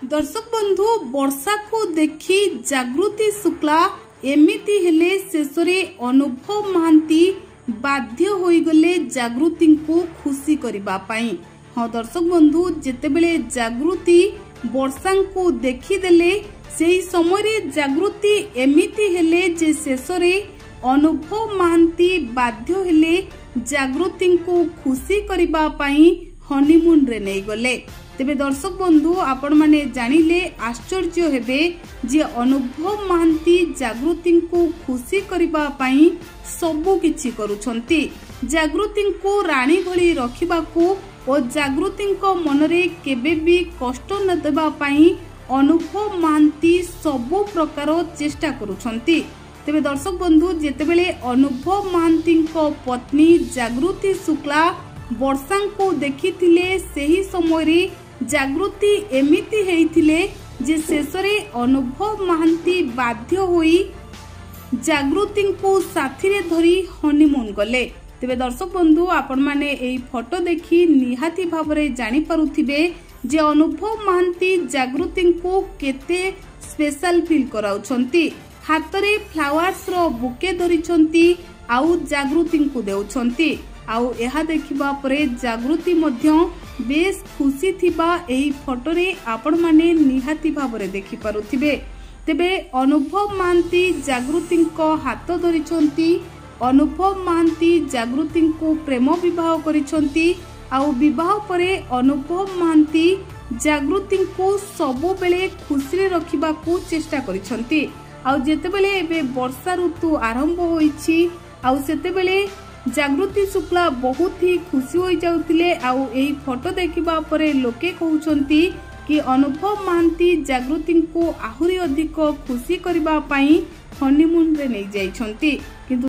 दर्शक बंधु वर्षा को देखी जागृति शुक्ला एमिति हेले शेषरे अनुभव महांती बाध्य होइगले जागृति को खुशी करबा पाई। हाँ दर्शक बंधु जेतेबेले जागृति वर्षा को देखी देले सेही समय रे जागृति एमिति हेले जे शेषरे अनुभव महांती बाध्य हेले जागृति को खुशी करबा पाई हनीमून रे नै गले। तेबे दर्शक बंधु आपण माने जानिले आश्चर्य हेबे जे अनुभव महांती जागृति को खुशी करबा पाई सबु किछि करूछंती। जागृति को रानी भली रखिबाकू और जागृति को मनरे केबे भी कष्ट न देबा पाई अनुभव महांती सबु प्रकार चेष्टा करूछंती। तेबे दर्शक बंधु जेतेबेले अनुभव महांती को पत्नी जागृति शुक्ला वर्षा को देखिथिले सेही समय रे जागृति एमिति हेइथिले जे शेषरे अनुभव महांती बाध्य होई जागृति को साथी रे धरी हनीमून गले। तेबे दर्शक बंधु आपण माने एई फोटो देखि निहाती भाबरे जानि पारुथिबे जे अनुभव महांती जागृति को केते स्पेशल फील कराउछंती। हातरे फ्लावर्स रो बुके धरिछंती आउ जागृति को देउछंती। आउ एहा देखिबा परे जागृति मध्य बेस खुशी थिबा एही फोटो रे आपण माने निहाती भाबरे देखि पारुथिबे। तेबे अनुभव महांती जागृति को हाथ धरिछंती। अनुभव महांती जागृति को प्रेम विवाह करिछंती। आउ विवाह परे अनुभव महांती जागृति को सबु बेले खुशी रे रखिबा को चेष्टा करिछंती। आउ जेतेबेले एबे वर्षा ऋतु आरंभ होईछि आउ सेतेबेले जागृति शुक्ला बहुत ही खुशी हो जाउथिले। आउ एही फोटो देखिबा परे लोके कहउछंती कि अनुभव महांती जागृति को आहुरी अधिक खुशी करबा पाई हनीमून रे नै जाइछंती। किंतु